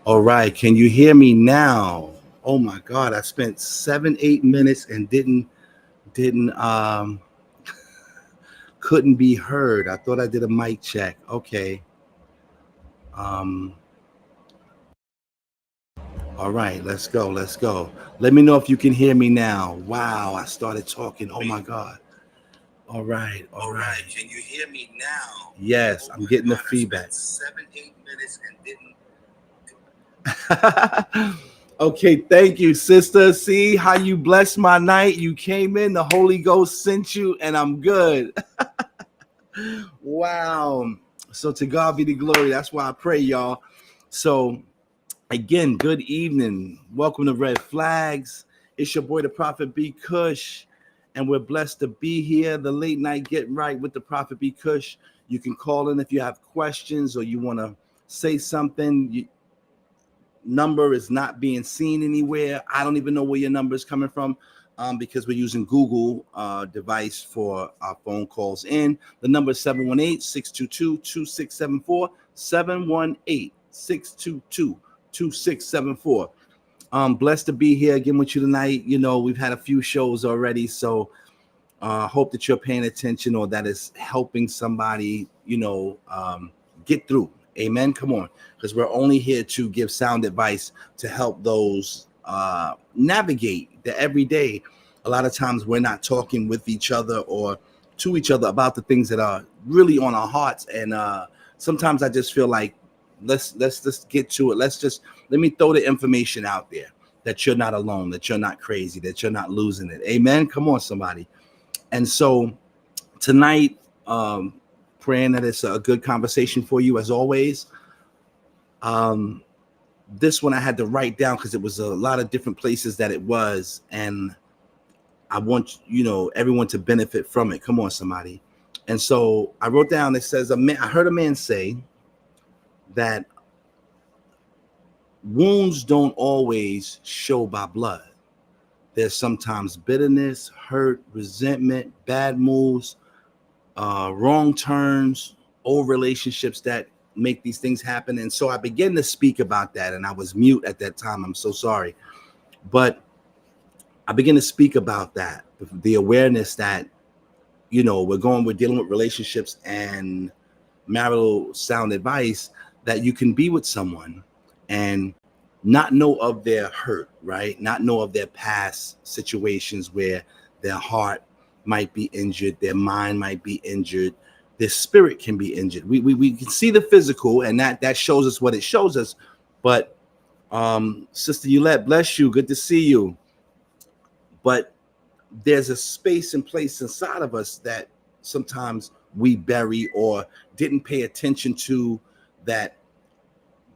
All right, can you hear me now? Oh my God, I spent 7, 8 minutes and didn't couldn't be heard. I thought I did a mic check. Okay. Um, all right, let's go. Let's go. Let me know if you can hear me now. Wow, I started talking. Oh my God. All right, all right. Can you hear me now? Yes, I'm getting the feedback. 7, 8 minutes and didn't. Okay, thank you, sister. See how you blessed my night. You came in, the Holy Ghost sent you, and I'm good. Wow. So to God be the glory. That's why I pray, y'all. So again, good evening. Welcome to Red Flags. It's your boy, the Prophet B. Khush, and we're blessed to be here. The late night get right with the Prophet B. Khush. You can call in if you have questions or you want to say something. Number is not being seen anywhere. I don't even know where your number is coming from because we're using Google device for our phone calls in. The number is 718-622-2674, 718-622-2674. Blessed to be here again with you tonight. You know, we've had a few shows already, so hope that you're paying attention or that is helping somebody, get through. Amen. Come on, because we're only here to give sound advice to help those navigate the everyday. A lot of times we're not talking with each other or to each other about the things that are really on our hearts. And sometimes I just feel like let's just get to it. Let me throw the information out there that you're not alone, that you're not crazy, that you're not losing it. Amen. Come on, somebody. And so tonight, praying that it's a good conversation for you as always. This one I had to write down because it was a lot of different places that it was, and I want everyone to benefit from it. Come on, somebody. And so I wrote down, it says, I heard a man say that wounds don't always show by blood. There's sometimes bitterness, hurt, resentment, bad moves, wrong turns, old relationships that make these things happen. And so I began to speak about that, and I was mute at that time. I'm so sorry. But I began to speak about that, the awareness that, we're dealing with relationships and marital sound advice, that you can be with someone and not know of their hurt, right? Not know of their past situations where their heart might be injured, their mind might be injured, their spirit can be injured. We can see the physical, and that shows us what it shows us. But Sister Yulette, bless you, good to see you. But there's a space and place inside of us that sometimes we bury or didn't pay attention to, that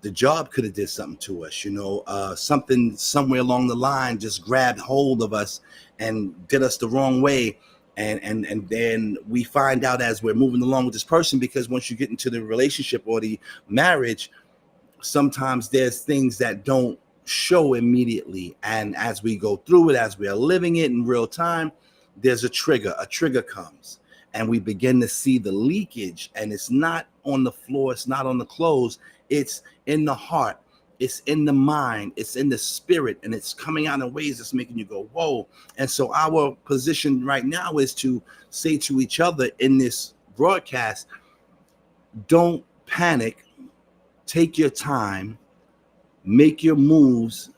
the job could have did something to us, something somewhere along the line just grabbed hold of us and did us the wrong way. And then we find out as we're moving along with this person, because once you get into the relationship or the marriage, sometimes there's things that don't show immediately. And as we go through it, as we are living it in real time, there's a trigger comes, and we begin to see the leakage. And it's not on the floor, it's not on the clothes, it's in the heart, it's in the mind, it's in the spirit, and it's coming out in ways that's making you go, whoa. And so our position right now is to say to each other in this broadcast, don't panic, take your time, make your moves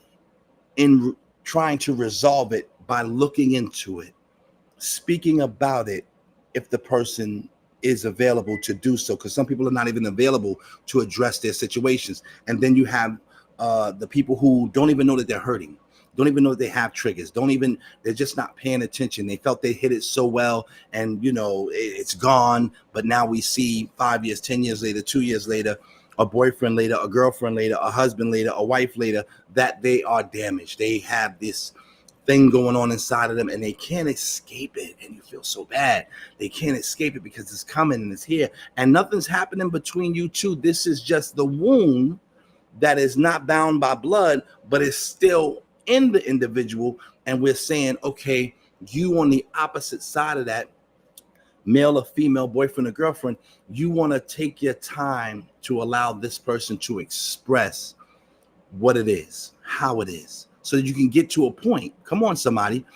in trying to resolve it by looking into it, speaking about it if the person is available to do so, because some people are not even available to address their situations. And then you have the people who don't even know that they're hurting, don't even know that they have triggers, they're just not paying attention. They felt they hit it so well, and it's gone. But now we see 5 years, 10 years later, 2 years later, a boyfriend later, a girlfriend later, a husband later, a wife later, that they are damaged. They have this thing going on inside of them, and they can't escape it. And you feel so bad. They can't escape it because it's coming and it's here, and nothing's happening between you two. This is just the wound that is not bound by blood, but is still in the individual. And we're saying, okay, you on the opposite side of that male or female, boyfriend or girlfriend, you want to take your time to allow this person to express what it is, how it is, so that you can get to a point. Come on, somebody,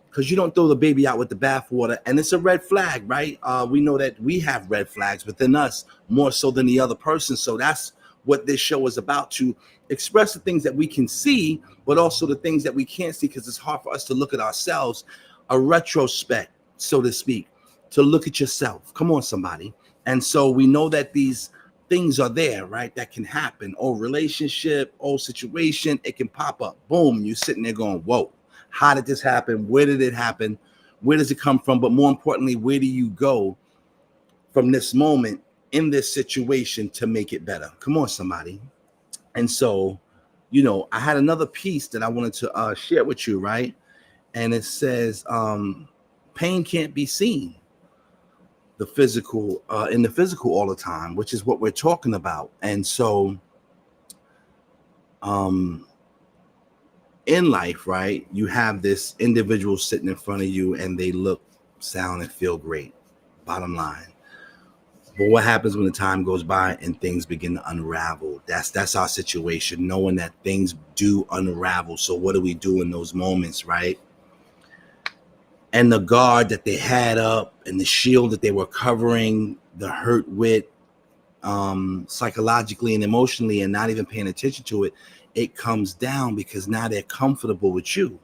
because you don't throw the baby out with the bathwater. And it's a red flag, right? We know that we have red flags within us more so than the other person. So that's what this show is about, to express the things that we can see, but also the things that we can't see, because it's hard for us to look at ourselves, a retrospect, so to speak, to look at yourself. Come on, somebody. And so we know that these things are there, right? That can happen. Old relationship, old situation, it can pop up. Boom, you're sitting there going, whoa, how did this happen? Where did it happen? Where does it come from? But more importantly, where do you go from this moment in this situation to make it better? Come on, somebody. And so, I had another piece that I wanted to share with you, right? And it says, pain can't be seen the physical in the physical all the time, which is what we're talking about. And so um in life, right, you have this individual sitting in front of you and they look, sound, and feel great, bottom line. But what happens when the time goes by and things begin to unravel? That's our situation, knowing that things do unravel. So what do we do in those moments, right? And the guard that they had up and the shield that they were covering the hurt with, psychologically and emotionally, and not even paying attention to it, it comes down because now they're comfortable with you.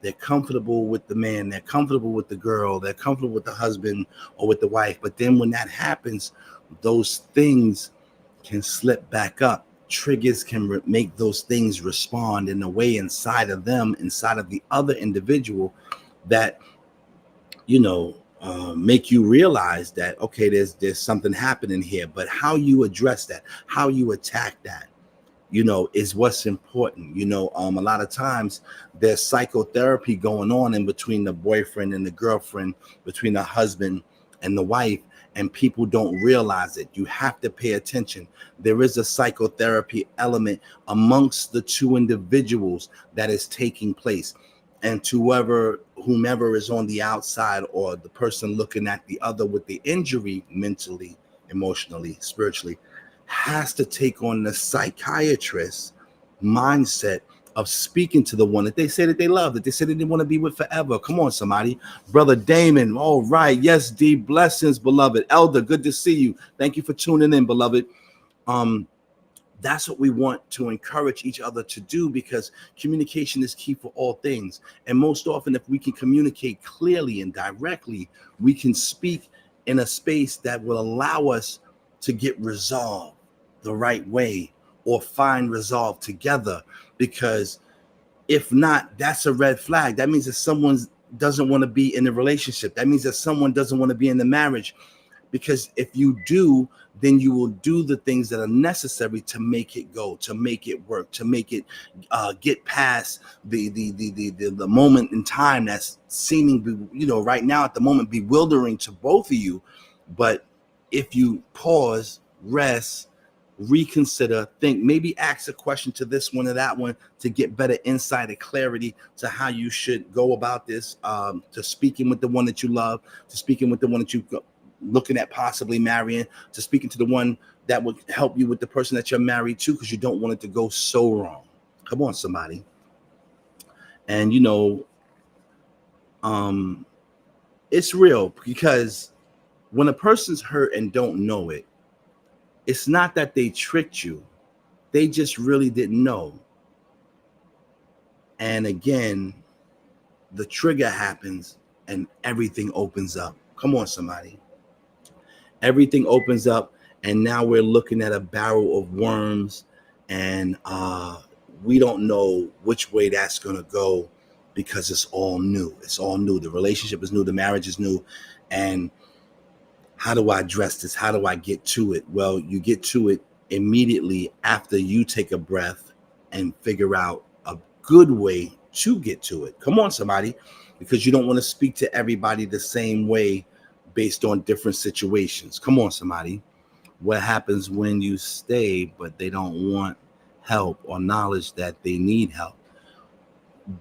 They're comfortable with the man. They're comfortable with the girl. They're comfortable with the husband or with the wife. But then when that happens, those things can slip back up. Triggers can make those things respond in a way inside of them, inside of the other individual, that make you realize that, okay, there's something happening here. But how you address that, how you attack that, is what's important. A lot of times there's psychotherapy going on in between the boyfriend and the girlfriend, between the husband and the wife, and people don't realize it. You have to pay attention. There is a psychotherapy element amongst the two individuals that is taking place. And to whomever is on the outside, or the person looking at the other with the injury, mentally, emotionally, spiritually, has to take on the psychiatrist mindset of speaking to the one that they say that they love, that they say that they want to be with forever. Come on, somebody. Brother Damon, all right. Yes, D, blessings, beloved. Elder, good to see you. Thank you for tuning in, beloved. That's what we want to encourage each other to do, because communication is key for all things. And most often, if we can communicate clearly and directly, we can speak in a space that will allow us to get resolved the right way, or find resolve together. Because if not, that's a red flag. That means that someone doesn't want to be in a relationship. That means that someone doesn't want to be in the marriage. Because if you do, then you will do the things that are necessary to make it go, to make it work, to make it get past the moment in time that's seeming, right now at the moment, bewildering to both of you. But if you pause, rest, reconsider, think, maybe ask a question to this one or that one to get better insight and clarity to how you should go about this, to speaking with the one that you love, to speaking with the one that you looking at possibly marrying, to speaking to the one that would help you with the person that you're married to, because you don't want it to go so wrong. Come on, somebody. And it's real, because when a person's hurt and don't know it, it's not that they tricked you, they just really didn't know. And again, the trigger happens and everything opens up. Come on, somebody. Everything opens up, and now we're looking at a barrel of worms, and we don't know which way that's going to go, because it's all new. It's all new. The relationship is new. The marriage is new. And how do I address this? How do I get to it? Well, you get to it immediately after you take a breath and figure out a good way to get to it. Come on, somebody, because you don't want to speak to everybody the same way based on different situations. Come on, somebody. What happens when you stay, but they don't want help or knowledge that they need help?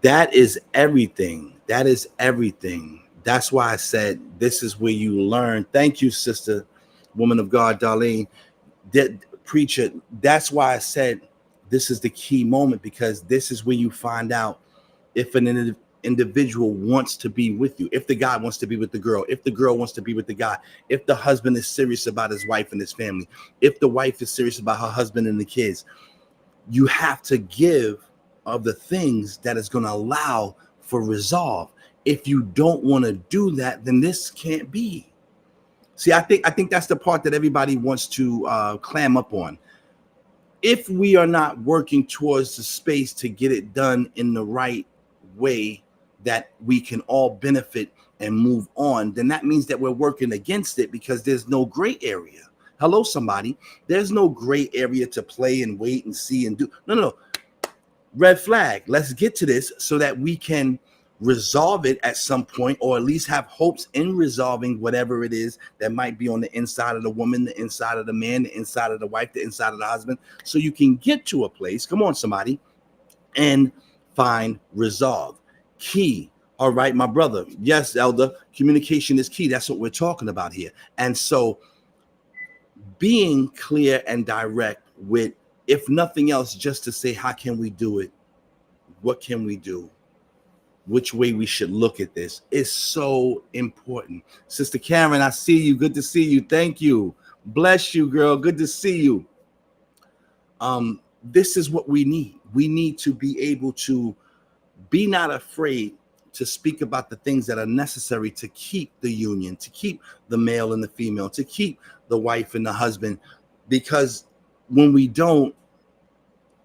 That is everything. That is everything That's why I said this is where you learn. Thank you, sister, woman of God, Darlene, that preacher. That's why I said this is the key moment, because this is where you find out if an individual wants to be with you, if the guy wants to be with the girl, if the girl wants to be with the guy, if the husband is serious about his wife and his family, if the wife is serious about her husband and the kids. You have to give of the things that is going to allow for resolve. If you don't want to do that, then this can't be. See, I think that's the part that everybody wants to clam up on. If we are not working towards the space to get it done in the right way that we can all benefit and move on, then that means that we're working against it, because there's no gray area. Hello, somebody. There's no gray area to play and wait and see and do. No, no, no. Red flag. Let's get to this so that we can resolve it at some point, or at least have hopes in resolving whatever it is that might be on the inside of the woman, the inside of the man, the inside of the wife, the inside of the husband, so you can get to a place, come on somebody, and find resolve. Key. All right, my brother. Yes, elder, communication is key. That's what we're talking about here. And so being clear and direct with, if nothing else, just to say, how can we do it? What can we do? Which way we should look at this is so important. Sister Karen, I see you. Good to see you. Thank you. Bless you, girl. Good to see you. This is what we need. We need to be able to be not afraid to speak about the things that are necessary to keep the union, to keep the male and the female, to keep the wife and the husband. Because when we don't,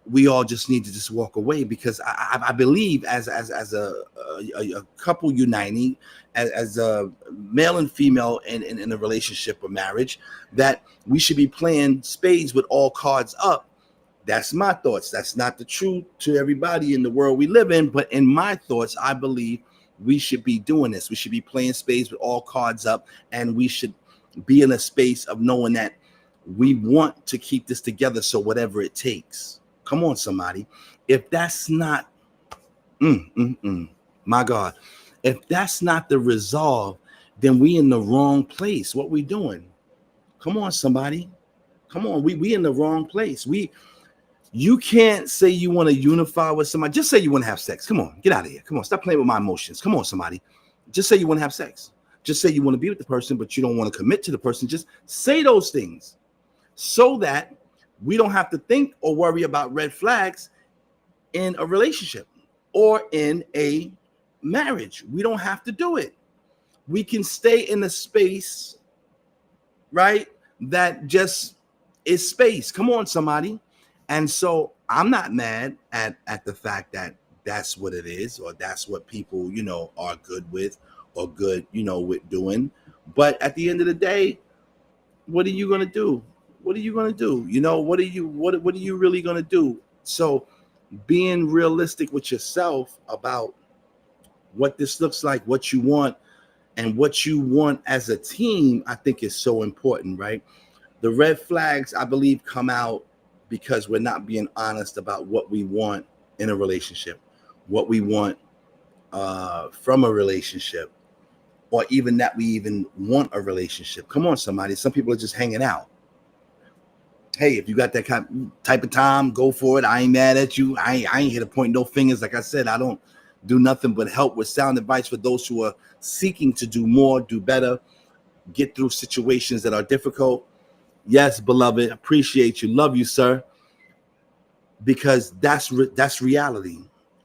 we all just need to just walk away, because I believe as a couple uniting, as a male and female in a relationship or marriage, that we should be playing spades with all cards up. That's my thoughts. That's not the truth to everybody in the world we live in, but in my thoughts, I believe we should be doing this. We should be playing spades with all cards up, and we should be in a space of knowing that we want to keep this together. So whatever it takes. Come on, somebody. If that's not, my God, if that's not the resolve, then we in the wrong place. What we doing? Come on, somebody. Come on, we in the wrong place. You can't say you want to unify with somebody. Just say you want to have sex. Come on, get out of here. Come on, stop playing with my emotions. Come on, somebody. Just say you want to have sex. Just say you want to be with the person, but you don't want to commit to the person. Just say those things so that we don't have to think or worry about red flags in a relationship or in a marriage. We don't have to do it. We can stay in a space, right, that just is space. Come on, somebody. And so I'm not mad at the fact that that's what it is, or that's what people, are good with, or good, with doing. But at the end of the day, what are you going to do? What are you going to do? What are you really going to do? So being realistic with yourself about what this looks like, what you want, and what you want as a team, I think is so important, right? The red flags, I believe, come out because we're not being honest about what we want in a relationship, what we want from a relationship, or even that we even want a relationship. Come on, somebody. Some people are just hanging out. Hey, if you got that type of time, go for it. I ain't mad at you. I ain't here to point no fingers. Like I said, I don't do nothing but help with sound advice for those who are seeking to do more, do better, get through situations that are difficult. Yes, beloved, appreciate you. Love you, sir. Because that's reality.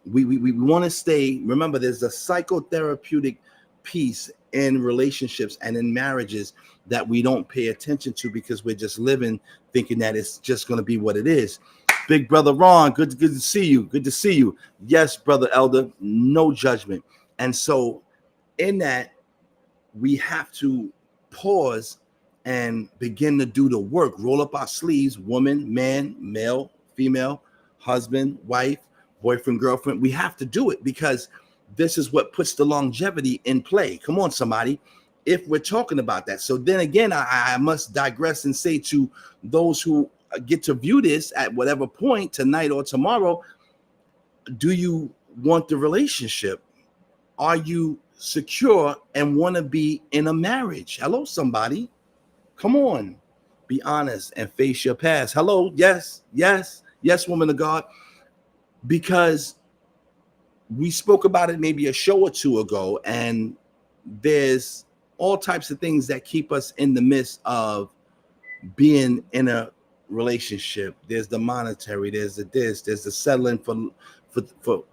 We want to stay. Remember, there's a psychotherapeutic piece in relationships and in marriages that we don't pay attention to, because we're just living thinking that it's just going to be what it is. Big brother Ron, good to see you. Good to see you. Yes, brother Elder, no judgment. And so in that, we have to pause and begin to do the work. Roll up our sleeves, woman, man, male, female, husband, wife, boyfriend, girlfriend. We have to do it, because this is what puts the longevity in play. Come on, somebody. If we're talking about that. So then again, I must digress and say to those who get to view this at whatever point, tonight or tomorrow, do you want the relationship? Are you secure and want to be in a marriage. Hello, somebody. Come on. Be honest and face your past. Hello. Yes, yes, yes, woman of God. Because we spoke about it maybe a show or two ago, and there's all types of things that keep us in the midst of being in a relationship. There's the monetary, there's the this, there's the settling for for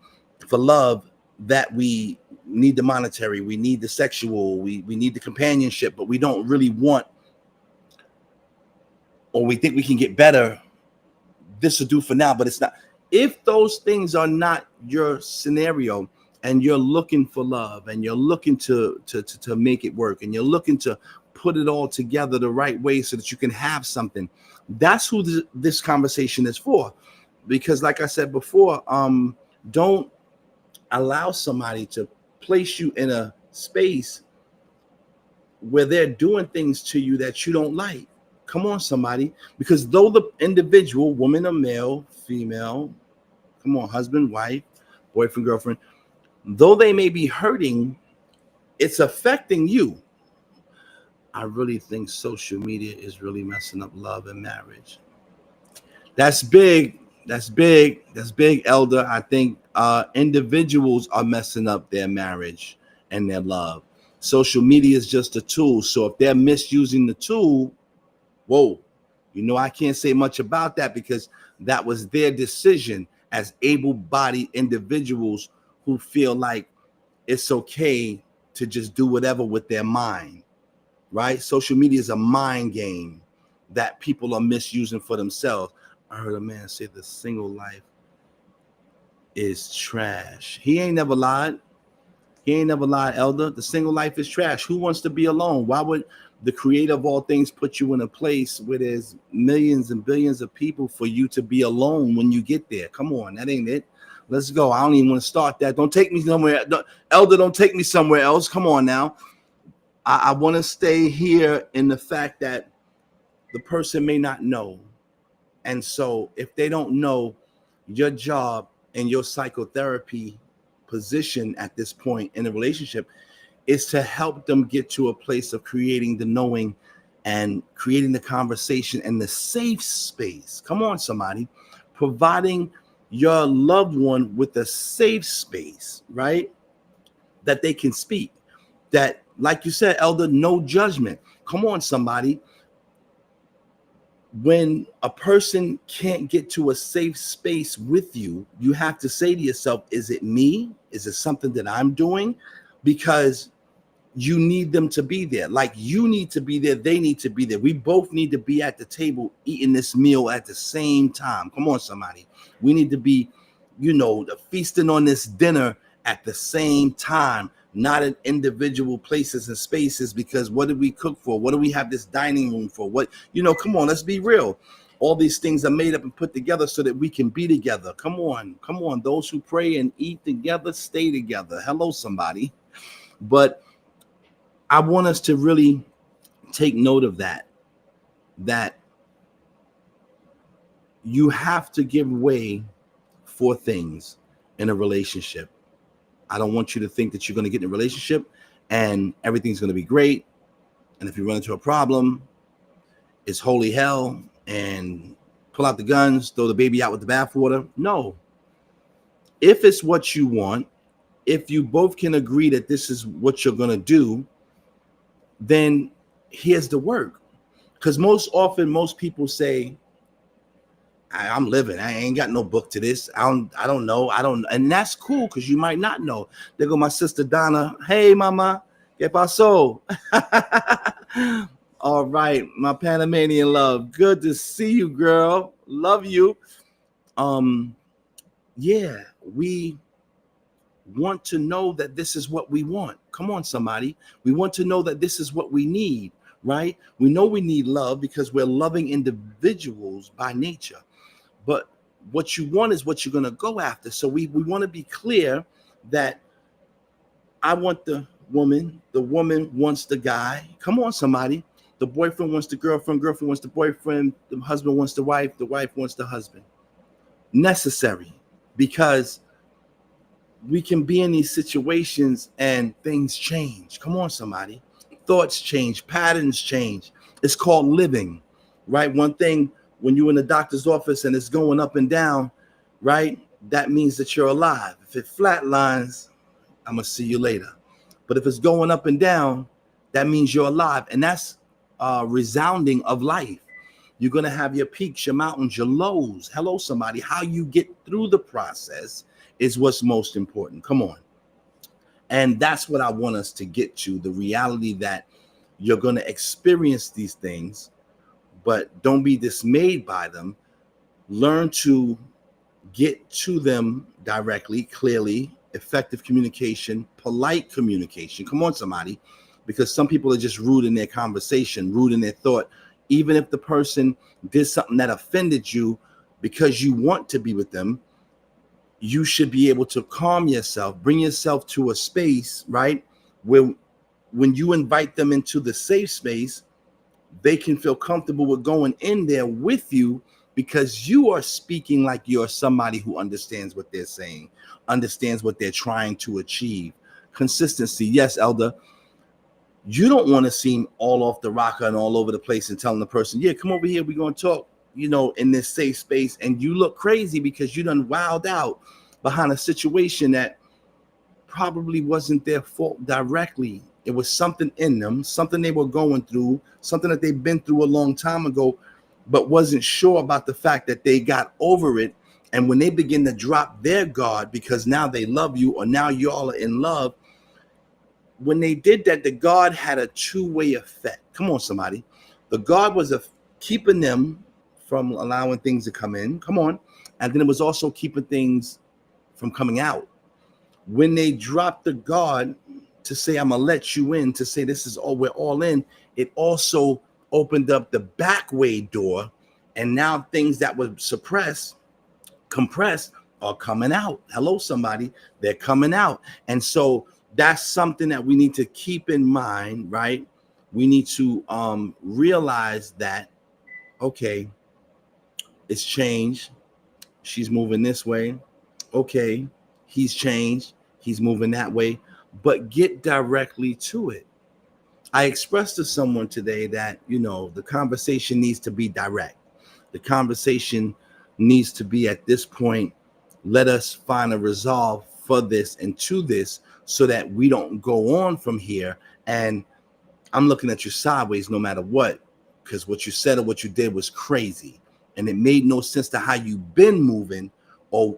for love, that we need the monetary, we need the sexual, we need the companionship, but we don't really want, or we think we can get better. This will do for now, but it's not. If those things are not your scenario, and you're looking for love, and you're looking to make it work, and you're looking to put it all together the right way so that you can have something, that's who this conversation is for. Because like I said before, don't allow somebody to place you in a space where they're doing things to you that you don't like. Come on, somebody. Because though the individual, woman or male, female, come on, husband, wife, boyfriend, girlfriend, though they may be hurting, it's affecting you. I really think social media is really messing up love and marriage. That's big. That's big. That's big, Elder. I think individuals are messing up their marriage and their love. Social media is just a tool. So if they're misusing the tool, whoa, I can't say much about that, because that was their decision as able-bodied individuals who feel like it's okay to just do whatever with their mind, right? Social media is a mind game that people are misusing for themselves. I heard a man say the single life is trash. He ain't never lied. He ain't never lied, Elder. The single life is trash. Who wants to be alone? Why would the creator of all things put you in a place where there's millions and billions of people for you to be alone when you get there? Come on, that ain't it. Let's go. I don't even want to start that. Don't take me somewhere. Elder, don't take me somewhere else. Come on now. I want to stay here in the fact that the person may not know. And so if they don't know, your job and your psychotherapy position at this point in a relationship is to help them get to a place of creating the knowing and creating the conversation and the safe space. Come on, somebody. Providing your loved one with a safe space, right? That they can speak. That, like you said, Elder, no judgment. Come on, somebody. When a person can't get to a safe space with you, you have to say to yourself, is it me? Is it something that I'm doing? Because you need them to be there. Like you need to be there. They need to be there. We both need to be at the table eating this meal at the same time. Come on, somebody. We need to be, feasting on this dinner at the same time, not in individual places and spaces. Because what did we cook for? What do we have this dining room for? What, come on, let's be real. All these things are made up and put together so that we can be together. Come on. Those who pray and eat together, stay together. Hello, somebody. But I want us to really take note of that you have to give way for things in a relationship. I don't want you to think that you're going to get in a relationship and everything's going to be great. And if you run into a problem, it's holy hell and pull out the guns, throw the baby out with the bathwater. No. If it's what you want, if you both can agree that this is what you're going to do, then here's the work. Because most people say, I'm living. I ain't got no book to this. I don't know. And that's cool, because you might not know. There go my sister Donna. Hey, mama. ¿Qué pasó? All right, my Panamanian love. Good to see you, girl. Love you. Yeah, we want to know that this is what we want. Come on, somebody. We want to know that this is what we need, right? We know we need love because we're loving individuals by nature. But what you want is what you're going to go after. So we want to be clear that I want the woman wants the guy. Come on, somebody. The boyfriend wants the girlfriend wants the boyfriend, the husband wants the wife wants the husband. Necessary, because we can be in these situations and things change. Come on, somebody. Thoughts change, patterns change. It's called living, right? One thing, when you're in the doctor's office and it's going up and down, right? That means that you're alive. If it flatlines, I'm going to see you later. But if it's going up and down, that means you're alive. And that's resounding of life. You're going to have your peaks, your mountains, your lows. Hello, somebody. How you get through the process is what's most important. Come on. And that's what I want us to get to, the reality that you're going to experience these things, but don't be dismayed by them. Learn to get to them directly, clearly, effective communication, polite communication. Come on, somebody, because some people are just rude in their conversation, rude in their thought. Even if the person did something that offended you, because you want to be with them, you should be able to calm yourself, bring yourself to a space, right, where when you invite them into the safe space, they can feel comfortable with going in there with you, because you are speaking like you're somebody who understands what they're saying, understands what they're trying to achieve. Consistency. Yes, Elder, you don't want to seem all off the rocker and all over the place and telling the person, yeah, come over here, we're going to talk, in this safe space. And you look crazy because you done wowed out behind a situation that probably wasn't their fault directly. It was something in them, something they were going through, something that they've been through a long time ago, but wasn't sure about the fact that they got over it. And when they begin to drop their guard because now they love you, or now y'all are in love, when they did that, the guard had a two-way effect. Come on, somebody. The guard was keeping them from allowing things to come in. Come on. And then it was also keeping things from coming out. When they dropped the guard to say, I'm going to let you in, to say this is all, we're all in, it also opened up the back way door. And now things that were suppressed, compressed, are coming out. Hello, somebody. They're coming out. And so that's something that we need to keep in mind, right? We need to realize that, okay, it's changed. She's moving this way. Okay, he's changed. He's moving that way. But get directly to it. I expressed to someone today that, the conversation needs to be direct. The conversation needs to be, at this point, let us find a resolve for this and to this, so that we don't go on from here. And I'm looking at you sideways no matter what, because what you said or what you did was crazy. And it made no sense to how you've been moving, or,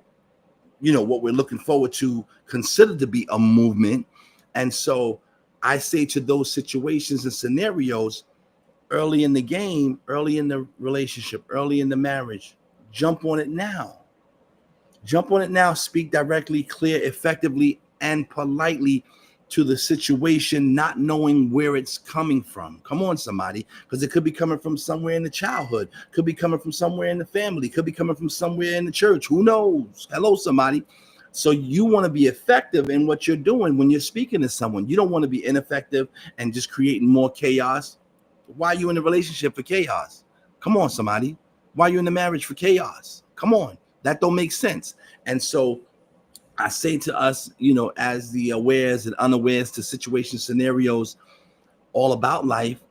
what we're looking forward to consider to be a movement. And so I say to those situations and scenarios, early in the game, early in the relationship, early in the marriage, jump on it now. Jump on it now. Speak directly, clear, effectively, and politely to the situation, not knowing where it's coming from. Come on, somebody, because it could be coming from somewhere in the childhood, could be coming from somewhere in the family, could be coming from somewhere in the church. Who knows? Hello, somebody. So you want to be effective in what you're doing when you're speaking to someone. You don't want to be ineffective and just creating more chaos. Why are you in a relationship for chaos? Come on, somebody. Why are you in the marriage for chaos? Come on. That don't make sense. And so I say to us, as the awares and unawares to situation scenarios all about life,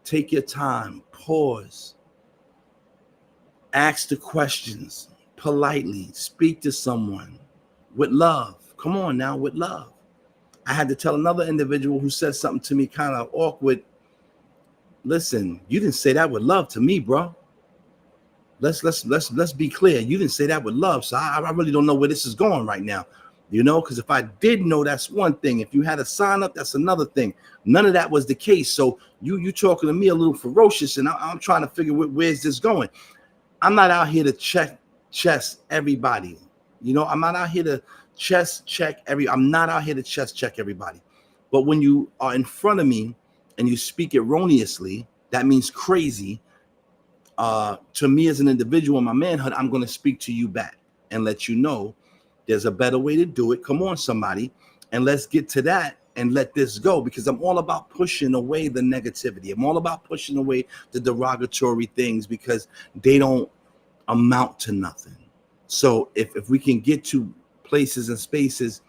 take your time, pause, ask the questions politely, speak to someone with love. Come on now, with love. I had to tell another individual who said something to me kind of awkward. Listen, you didn't say that with love to me, bro. Let's be clear. You didn't say that with love, so I really don't know where this is going right now. Because if I did know, that's one thing. If you had a sign up, that's another thing. None of that was the case. So you talking to me a little ferocious, and I'm trying to figure where's this going. I'm not out here to chest everybody. I'm not out here to I'm not out here to chest check everybody. But when you are in front of me and you speak erroneously, that means crazy. To me as an individual in my manhood, I'm going to speak to you back and let you know there's a better way to do it. Come on, somebody. And let's get to that and let this go, because I'm all about pushing away the negativity. I'm all about pushing away the derogatory things, because they don't amount to nothing. So if we can get to places and spaces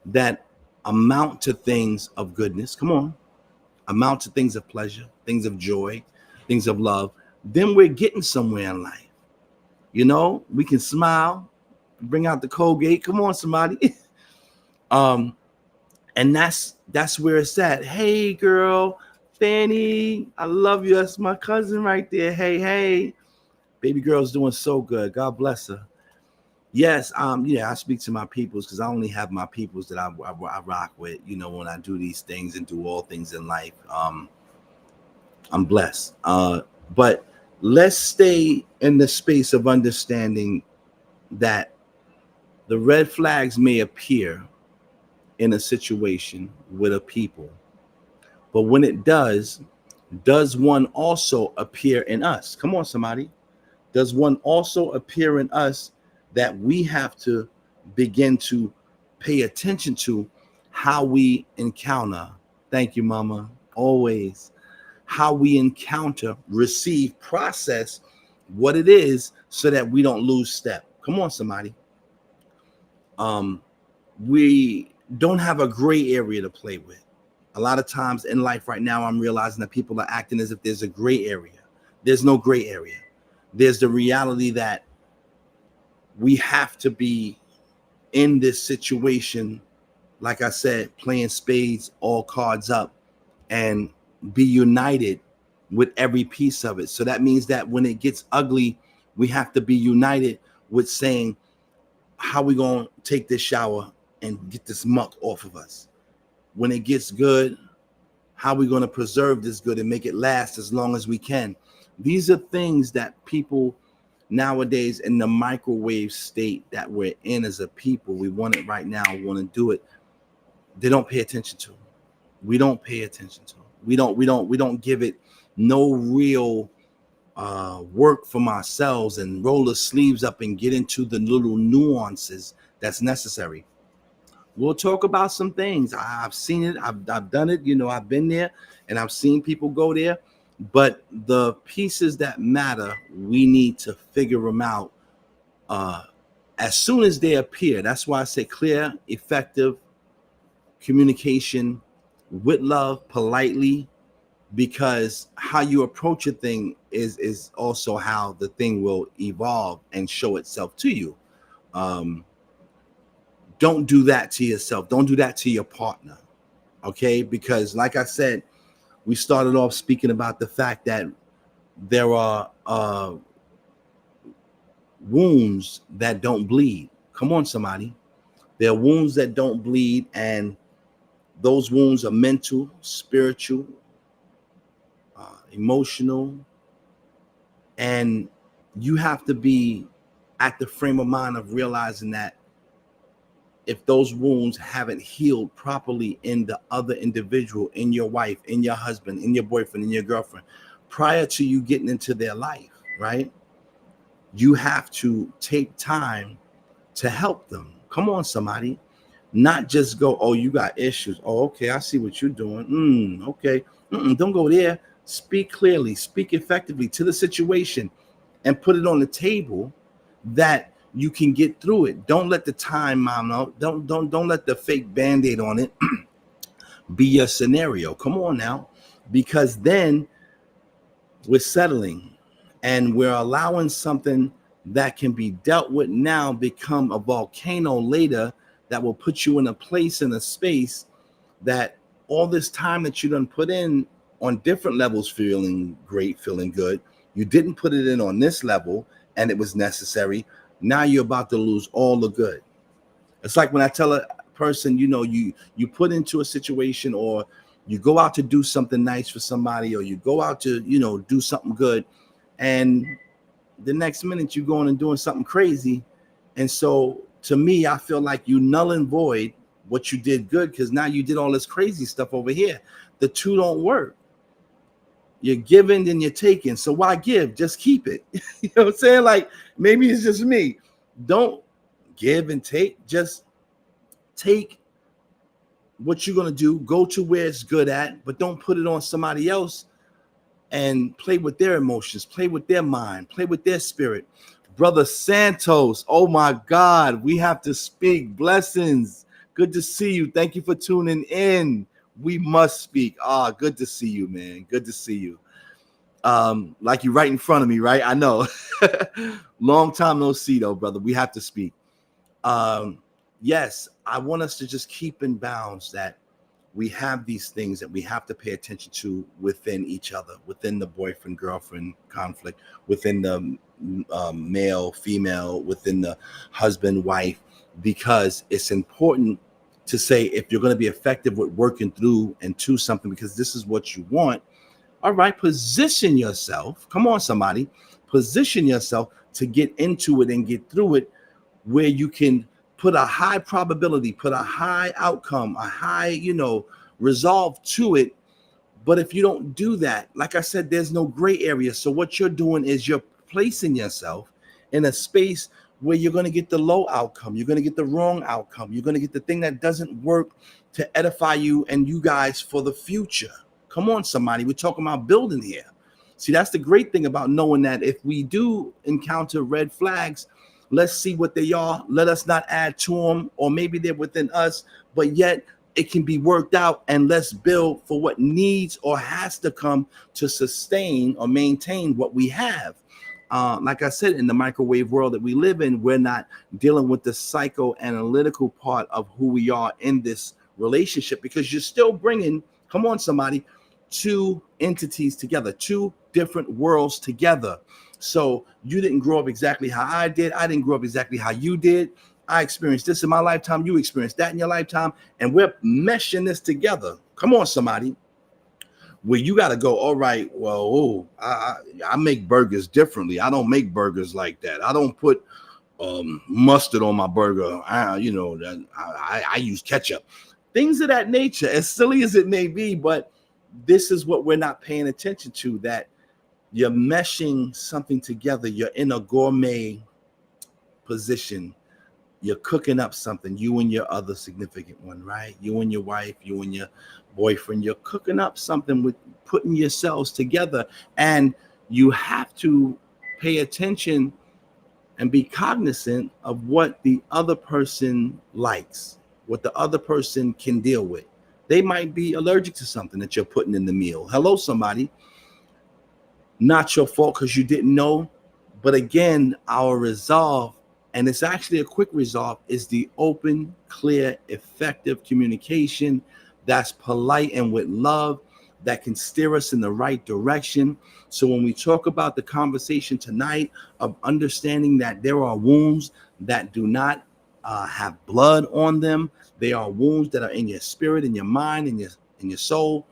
that amount to things of goodness. Come on, amount to things of pleasure, things of joy, things of love. Then we're getting somewhere in life. You know, we can smile, bring out the Colgate. Come on, somebody. um, and that's where it's at. Hey, girl, Fanny, I love you. That's my cousin right there. Hey, hey, baby girl's doing so good. God bless her. Yes, yeah, I speak to my peoples because I only have my peoples that I rock with. You know, when I do these things and do all things in life, I'm blessed. But let's stay in the space of understanding that the red flags may appear in a situation with a people, but when it does one also appear in us? Come on, somebody. Does one also appear in us that we have to begin to pay attention to how we encounter? Thank you, Mama. Always. How we encounter, receive, process what it is so that we don't lose step. Come on, somebody. Um, we don't have a gray area to play with. A lot of times in life right now, I'm realizing that people are acting as if there's a gray area. There's no gray area. There's the reality that we have to be in this situation, like I said, playing spades, all cards up, and be united with every piece of it. So that means that when it gets ugly, we have to be united with saying, how we going to take this shower and get this muck off of us? When it gets good, how we going to preserve this good and make it last as long as we can? These are things that people nowadays in the microwave state that we're in as a people, we want it right now, want to do it. They don't pay attention to. We don't pay attention to. We don't give it no real work from ourselves and roll the sleeves up and get into the little nuances that's necessary. We'll talk about some things. I've seen it. I've done it. You know, I've been there and I've seen people go there. But the pieces that matter, we need to figure them out uh, as soon as they appear. That's why I say clear, effective communication with love, politely, because how you approach a thing is also how the thing will evolve and show itself to you. Um, don't do that to yourself. Don't do that to your partner. Okay, because like I said, we started off speaking about the fact that there are wounds that don't bleed. Come on, somebody. There are wounds that don't bleed, and those wounds are mental, spiritual, emotional, and you have to be at the frame of mind of realizing that if those wounds haven't healed properly in the other individual, in your wife, in your husband, in your boyfriend, in your girlfriend, prior to you getting into their life, right? You have to take time to help them. Come on, somebody. Not just go, oh, you got issues. Oh, okay, I see what you're doing. Okay. Don't go there. Speak clearly, speak effectively to the situation and put it on the table that you can get through it. Don't let the time, mom, no. Don't let the fake band-aid on it be your scenario. Come on now. Because then we're settling and we're allowing something that can be dealt with now become a volcano later that will put you in a place, in a space that all this time that you done put in on different levels, feeling great, feeling good, you didn't put it in on this level and it was necessary. Now you're about to lose all the good. It's like when I tell a person, you know, you put into a situation, or you go out to do something nice for somebody, or you go out to, you know, do something good, and the next minute you're going and doing something crazy. And so to me, I feel like you null and void what you did good, because now you did all this crazy stuff over here. The two don't work. You're giving and you're taking. So why give? Just keep it. You know what I'm saying? Like, maybe it's just me. Don't give and take. Just take what you're going to do. Go to where it's good at, but don't put it on somebody else and play with their emotions, play with their mind, play with their spirit. Brother Santos, oh my God, we have to speak blessings. Good to see you. Thank you for tuning in. We must speak. Good to see you, man. Good to see you. Like you right in front of me, right? I know. Long time no see, though, brother. We have to speak. Um, yes, I want us to just keep in bounds that we have these things that we have to pay attention to within each other, within the boyfriend girlfriend conflict, within the male female, within the husband wife, because it's important to say if you're going to be effective with working through and to something, because this is what you want. All right, position yourself. Come on, somebody, position yourself to get into it and get through it, where you can put a high probability, put a high outcome, a high, resolve to it. But if you don't do that, like I said, there's no gray area. So what you're doing is you're placing yourself in a space where you're going to get the low outcome. You're going to get the wrong outcome. You're going to get the thing that doesn't work to edify you and you guys for the future. Come on, somebody. We're talking about building here. See, that's the great thing about knowing that if we do encounter red flags, let's see what they are. Let us not add to them, or maybe they're within us, but yet it can be worked out, and let's build for what needs or has to come to sustain or maintain what we have. Like I said, in the microwave world that we live in, we're not dealing with the psychoanalytical part of who we are in this relationship, because you're still bringing, come on, somebody, two entities together, two different worlds together. So you didn't grow up exactly how I did. I didn't grow up exactly how you did. I experienced this in my lifetime. You experienced that in your lifetime. And we're meshing this together. Come on, somebody. Where you got to go, all right, well, I make burgers differently. I don't make burgers like that. I don't put mustard on my burger. I use ketchup. Things of that nature, as silly as it may be, but this is what we're not paying attention to, that you're meshing something together. You're in a gourmet position. You're cooking up something, you and your other significant one, right? You and your wife, you and your boyfriend, you're cooking up something with putting yourselves together. And you have to pay attention and be cognizant of what the other person likes, what the other person can deal with. They might be allergic to something that you're putting in the meal. Hello, somebody. Not your fault because you didn't know. But again, our resolve, and it's actually a quick resolve, is the open, clear, effective communication that's polite and with love, that can steer us in the right direction. So when we talk about the conversation tonight of understanding that there are wounds that do not have blood on them, they are wounds that are in your spirit, in your mind, in your soul,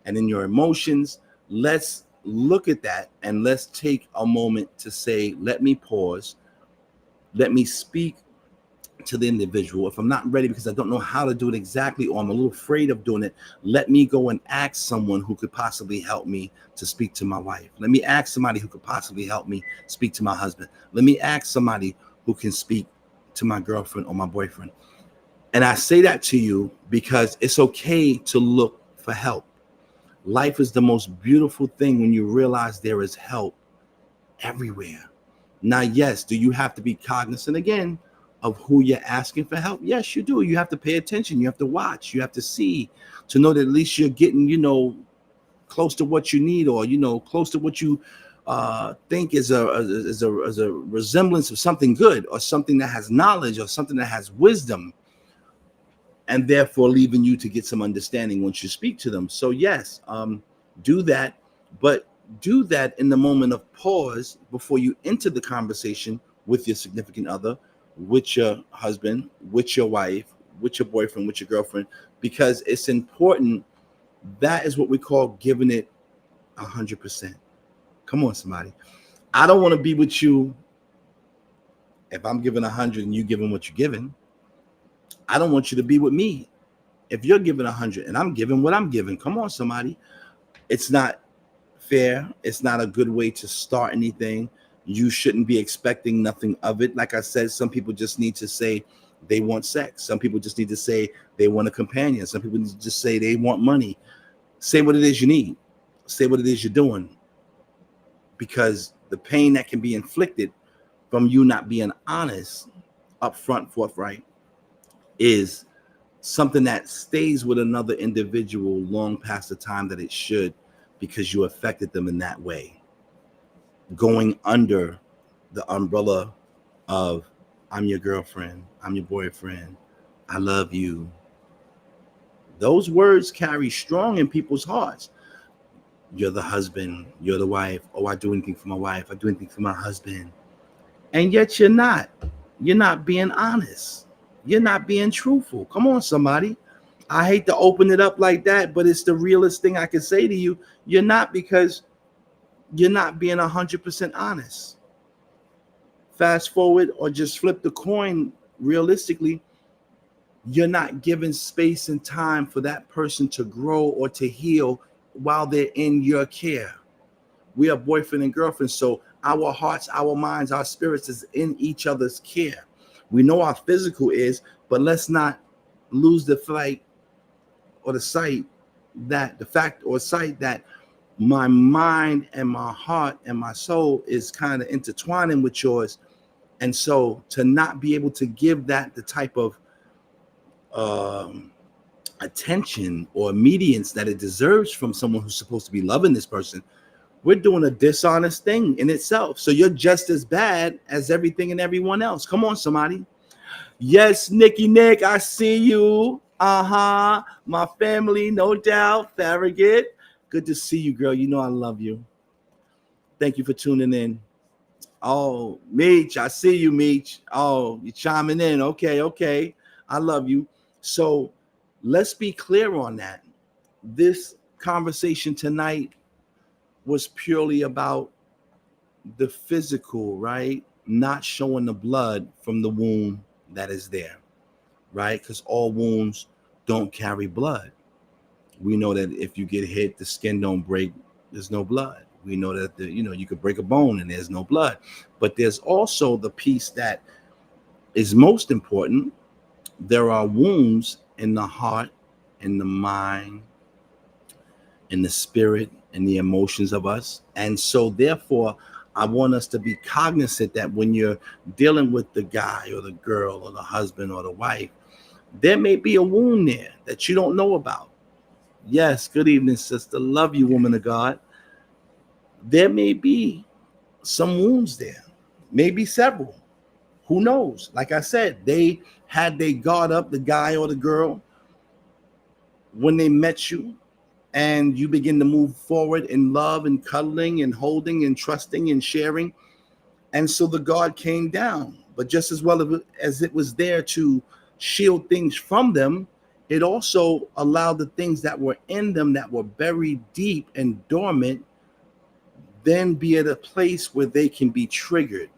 and in your emotions. Let's look at that and let's take a moment to say, let me pause. Let me speak to the individual. If I'm not ready because I don't know how to do it exactly, or I'm a little afraid of doing it, let me go and ask someone who could possibly help me to speak to my wife. Let me ask somebody who could possibly help me speak to my husband. Let me ask somebody who can speak to my girlfriend or my boyfriend. And I say that to you because it's okay to look for help. Life is the most beautiful thing when you realize there is help everywhere. Now, yes, do you have to be cognizant again of who you're asking for help? Yes, you do. You have to pay attention. You have to watch. You have to see to know that at least you're getting, close to what you need, or close to what you think is a resemblance of something good, or something that has knowledge, or something that has wisdom, and therefore leaving you to get some understanding once you speak to them. So yes, do that, but do that in the moment of pause before you enter the conversation with your significant other, with your husband, with your wife, with your boyfriend, with your girlfriend, because it's important. That is what we call giving it 100%. Come on, somebody. I don't want to be with you if I'm giving 100 and you giving what you're giving. I don't want you to be with me if you're giving 100 and I'm giving what I'm giving. Come on, somebody. It's not fair. It's not a good way to start anything. You shouldn't be expecting nothing of it. Like I said, some people just need to say they want sex. Some people just need to say they want a companion. Some people need to just say they want money. Say what it is you need. Say what it is you're doing. Because the pain that can be inflicted from you not being honest, upfront, forthright, is something that stays with another individual long past the time that it should, because you affected them in that way, going under the umbrella of I'm your girlfriend, I'm your boyfriend, I love you. Those words carry strong in people's hearts. You're the husband, you're the wife. Oh, I do anything for my wife, I do anything for my husband. And yet you're not. You're not being honest. You're not being truthful. Come on, somebody. I hate to open it up like that, but it's the realest thing I can say to you. You're not, because you're not being 100% honest. Fast forward or just flip the coin realistically, you're not giving space and time for that person to grow or to heal while they're in your care. We are boyfriend and girlfriend, so our hearts, our minds, our spirits is in each other's care. We know our physical is, but let's not lose the flight or the sight that the fact or sight that my mind and my heart and my soul is kind of intertwining with yours. And so to not be able to give that the type of um, attention or mediance that it deserves from someone who's supposed to be loving this person, we're doing a dishonest thing in itself. So you're just as bad as everything and everyone else. Come on, somebody. Yes, Nicky Nick, I see you. Uh-huh. My family, no doubt. Farragut. Good to see you, girl. You know I love you. Thank you for tuning in. Oh, Meech, I see you, Meech. Oh, you're chiming in. Okay, okay. I love you. So let's be clear on that. This conversation tonight was purely about the physical, right? Not showing the blood from the wound that is there, right? Because all wounds don't carry blood. We know that if you get hit, the skin don't break, there's no blood. We know that you could break a bone and there's no blood. But there's also the piece that is most important. There are wounds in the heart, in the mind, in the spirit, and the emotions of us. And so therefore, I want us to be cognizant that when you're dealing with the guy or the girl or the husband or the wife, there may be a wound there that you don't know about. Yes, good evening, sister. Love you, woman of God. There may be some wounds there, maybe several. Who knows? Like I said, they had their guard up, the guy or the girl, when they met you, and you begin to move forward in love and cuddling and holding and trusting and sharing. And so the guard came down. But just as well as it was there to shield things from them, it also allowed the things that were in them that were buried deep and dormant then be at a place where they can be triggered.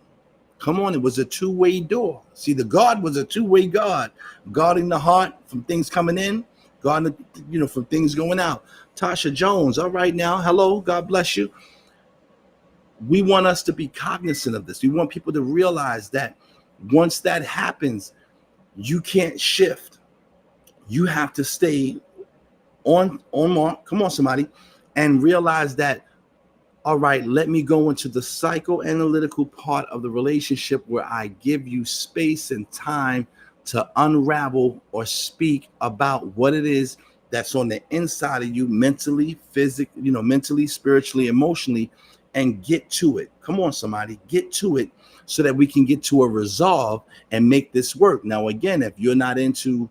Come on, it was a two-way door. See, the guard was a two-way guard, guarding the heart from things coming in, guarding, from things going out. Tasha Jones, all right now, hello, God bless you. We want us to be cognizant of this. We want people to realize that once that happens, you can't shift. You have to stay on mark. Come on, somebody, and realize that, all right, let me go into the psychoanalytical part of the relationship where I give you space and time to unravel or speak about what it is that's on the inside of you mentally, physically, mentally, spiritually, emotionally, and get to it. Come on, somebody, get to it so that we can get to a resolve and make this work. Now, again, if you're not into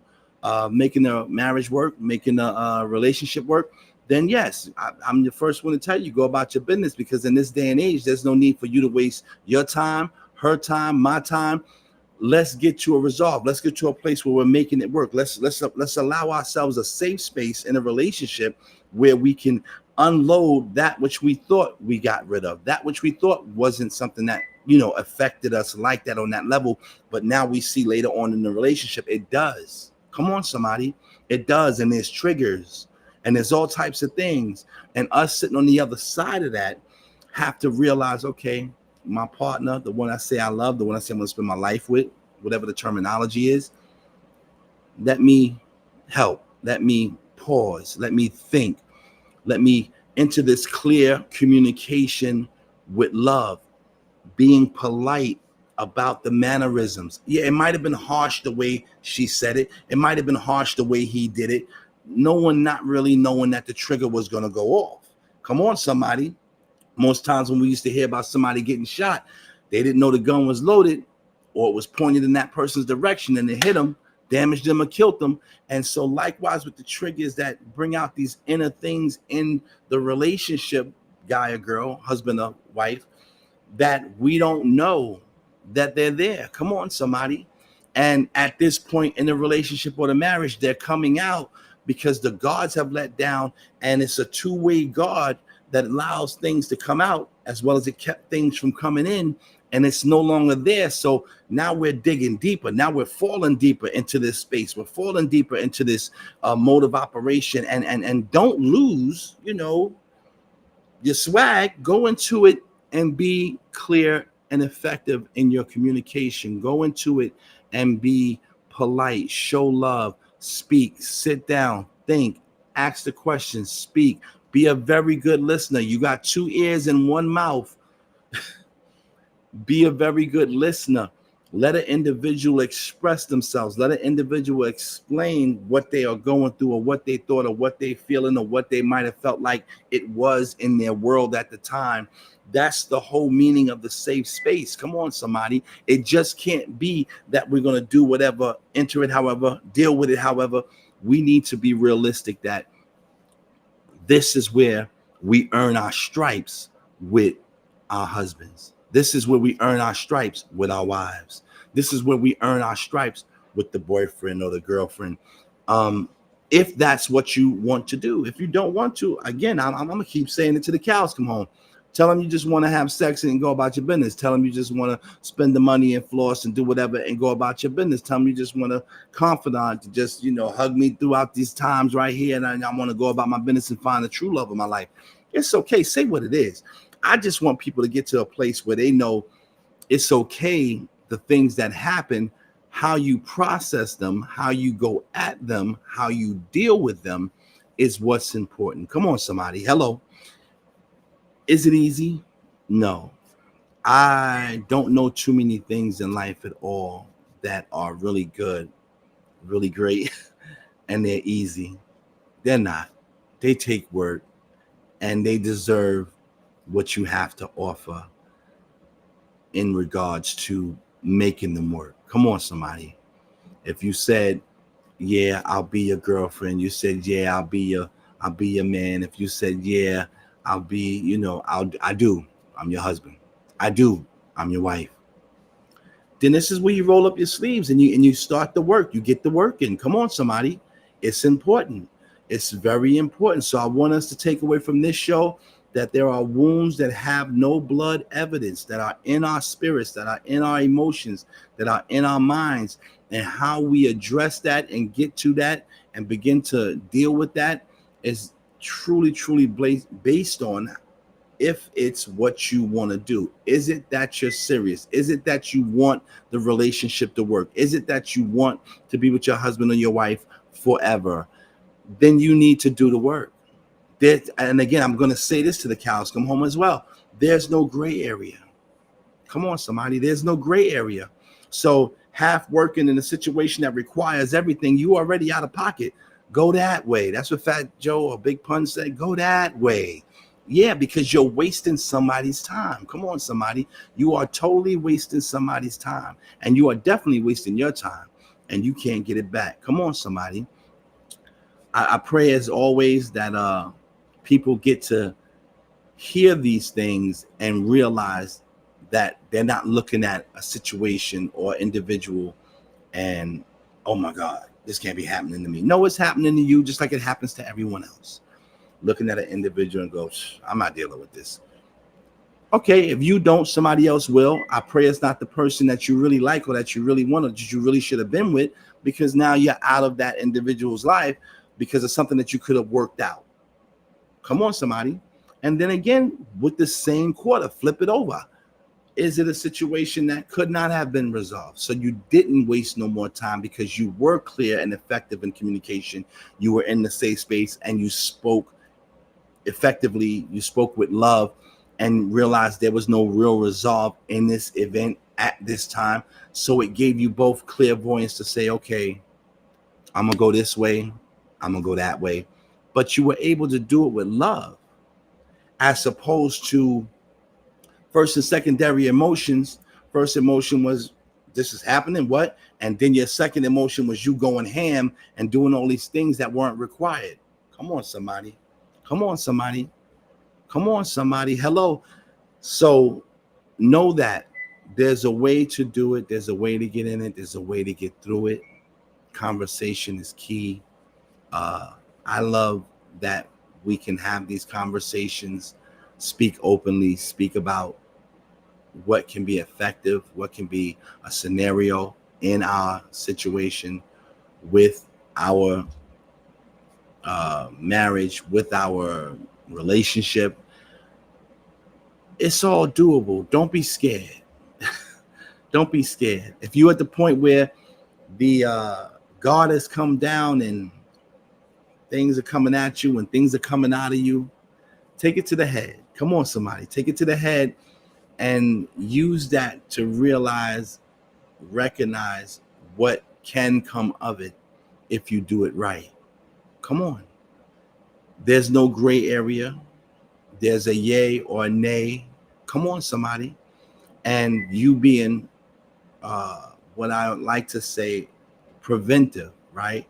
making a marriage work, making a relationship work, then yes, I'm the first one to tell you, go about your business, because in this day and age, there's no need for you to waste your time, her time, my time. Let's get to a resolve. Let's get to a place where we're making it work. Let's allow ourselves a safe space in a relationship where we can unload that which we thought we got rid of, that which we thought wasn't something that affected us like that on that level, but now we see later on in the relationship it does. Come on, somebody, it does, and there's triggers. And there's all types of things. And us sitting on the other side of that have to realize, okay, my partner, the one I say I love, the one I say I'm going to spend my life with, whatever the terminology is, let me help. Let me pause. Let me think. Let me enter this clear communication with love, being polite about the mannerisms. Yeah, it might have been harsh the way she said it. It might have been harsh the way he did it. No one not really knowing that the trigger was going to go off. Come on, somebody. Most times when we used to hear about somebody getting shot, they didn't know the gun was loaded or it was pointed in that person's direction and it hit them, damaged them, or killed them. And so, likewise, with the triggers that bring out these inner things in the relationship, guy or girl, husband or wife, that we don't know that they're there. Come on, somebody. And at this point in the relationship or the marriage, they're coming out because the guards have let down, and it's a two-way guard that allows things to come out as well as it kept things from coming in, and it's no longer there. So now we're digging deeper. Now we're falling deeper into this space. We're falling deeper into this mode of operation, and don't lose, your swag. Go into it and be clear and effective in your communication. Go into it and be polite, show love, speak, sit down, think, ask the questions, speak, be a very good listener. You got two ears and one mouth. Be a very good listener. Let an individual express themselves. Let an individual explain what they are going through or what they thought or what they feeling or what they might have felt like it was in their world at the time. That's the whole meaning of the safe space. Come on, somebody. It just can't be that we're going to do whatever, enter it however, deal with it however. We need to be realistic that this is where we earn our stripes with our husbands. This is where we earn our stripes with our wives. This is where we earn our stripes with the boyfriend or the girlfriend. If that's what you want to do. If you don't want to, again, I'm going to keep saying it till the cows come home. Tell them you just want to have sex and go about your business. Tell them you just want to spend the money and floss and do whatever and go about your business. Tell them you just want a confidant to just, hug me throughout these times right here. And I want to go about my business and find the true love of my life. It's okay. Say what it is. I just want people to get to a place where they know it's okay. The things that happen, how you process them, how you go at them, how you deal with them is what's important. Come on, somebody. Hello. Is it easy? No. I don't know too many things in life at all that are really good, really great, and they're easy. They're not. They take work and they deserve what you have to offer in regards to making them work. Come on, somebody. If you said, yeah, I'll be your girlfriend, you said, yeah, I'll be your man. If you said, yeah, I'll be, I do. I'm your husband. I do. I'm your wife. Then this is where you roll up your sleeves and you start the work. You get the work in. Come on, somebody. It's important. It's very important. So I want us to take away from this show that there are wounds that have no blood evidence, that are in our spirits, that are in our emotions, that are in our minds, and how we address that and get to that and begin to deal with that is truly, truly based on if it's what you want to do. Is it that you're serious? Is it that you want the relationship to work? Is it that you want to be with your husband or your wife forever? Then you need to do the work. And again, I'm going to say this to the cows come home as well. There's no gray area. Come on, somebody. There's no gray area. So half working in a situation that requires everything, you already out of pocket. Go that way. That's what Fat Joe or Big Pun said. Go that way. Yeah, because you're wasting somebody's time. Come on, somebody. You are totally wasting somebody's time. And you are definitely wasting your time. And you can't get it back. Come on, somebody. I pray as always that people get to hear these things and realize that they're not looking at a situation or individual and, oh my God, this can't be happening to me. No, it's happening to you just like it happens to everyone else. Looking at an individual and go, I'm not dealing with this. Okay, if you don't, somebody else will. I pray it's not the person that you really like or that you really want or that you really should have been with, because now you're out of that individual's life because of something that you could have worked out. Come on, somebody. And then again, with the same quarter, flip it over. Is it a situation that could not have been resolved? So you didn't waste no more time because you were clear and effective in communication. You were in the safe space and you spoke effectively. You spoke with love and realized there was no real resolve in this event at this time. So it gave you both clairvoyance to say, okay, I'm going to go this way, I'm going to go that way. But you were able to do it with love, as opposed to first and secondary emotions. First emotion was, this is happening, what? And then your second emotion was you going ham and doing all these things that weren't required. Come on, somebody. Come on, somebody. Come on, somebody. Hello. So know that there's a way to do it. There's a way to get in it. There's a way to get through it. Conversation is key. Uh, I love that we can have these conversations, speak openly, speak about what can be effective, what can be a scenario in our situation with our marriage, with our relationship. It's all doable. Don't be scared. Don't be scared. If you're at the point where the guard has come down and things are coming at you and things are coming out of you, take it to the head. Come on, somebody. Take it to the head and use that to realize, recognize what can come of it if you do it right. Come on. There's no gray area. There's a yay or a nay. Come on, somebody. And you being what I like to say, preventive, right?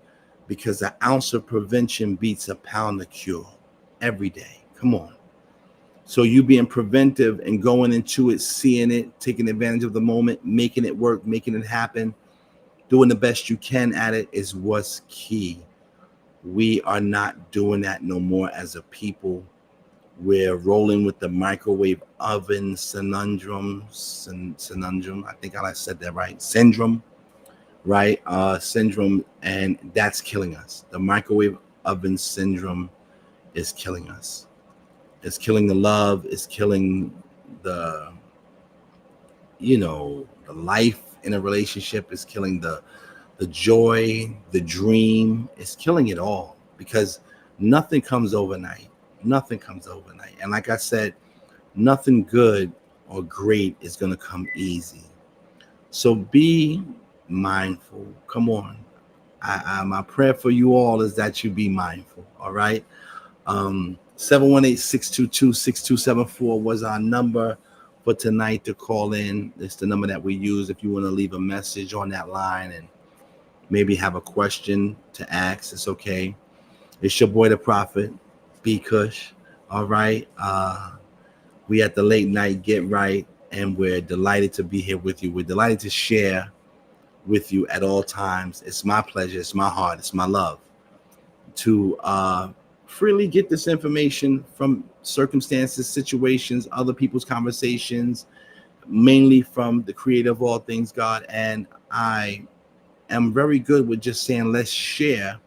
Because an ounce of prevention beats a pound of cure every day. Come on. So you being preventive and going into it, seeing it, taking advantage of the moment, making it work, making it happen, doing the best you can at it is what's key. We are not doing that no more as a people. We're rolling with the microwave oven syndrome. I think I said that right. Syndrome, right? Syndrome, and that's killing us. The microwave oven syndrome is killing us. It's killing the love. It's killing the, the life in a relationship. It's killing the joy, the dream. It's killing it all because nothing comes overnight. Nothing comes overnight. And like I said, nothing good or great is going to come easy. So be mindful. Come on. My prayer for you all is that you be mindful. All right. 718-622-6274 was our number for tonight to call in. It's the number that we use if you want to leave a message on that line and maybe have a question to ask. It's okay. It's your boy, the Prophet, B. Khush. All right. We at the late night Get Right, and we're delighted to be here with you. We're delighted to share with you at all times. It's my pleasure. It's my heart. It's my love to freely get this information from circumstances, situations, other people's conversations, mainly from the creator of all things, God. And I am very good with just saying, let's share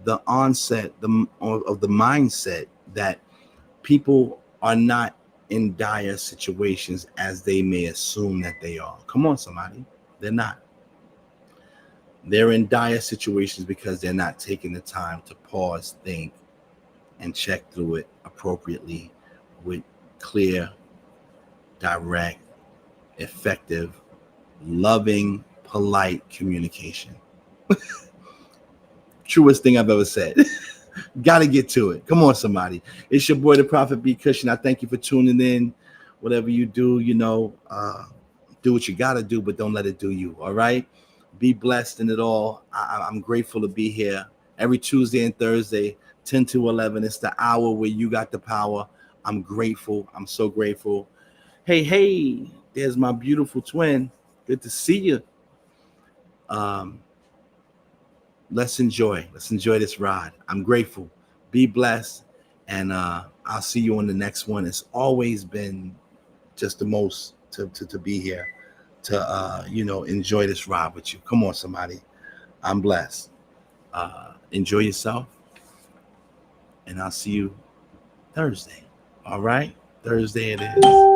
the onset of the mindset that people are not in dire situations as they may assume that they are. Come on, somebody. They're not. They're in dire situations because they're not taking the time to pause, think, and check through it appropriately with clear, direct, effective, loving, polite communication. Truest thing I've ever said. Got to get to it. Come on, somebody. It's your boy, the Prophet B. Khush. I thank you for tuning in. Whatever you do, do what you got to do, but don't let it do you. All right? Be blessed in it all. I'm grateful to be here every Tuesday and Thursday, 10 to 11. It's the hour where you got the power. I'm grateful. I'm so grateful. Hey, there's my beautiful twin. Good to see you. Let's enjoy this ride. I'm grateful. Be blessed. And I'll see you on the next one. It's always been just the most to be here, to enjoy this ride with you. Come on, somebody. I'm blessed. Enjoy yourself. And I'll see you Thursday. All right? Thursday it is.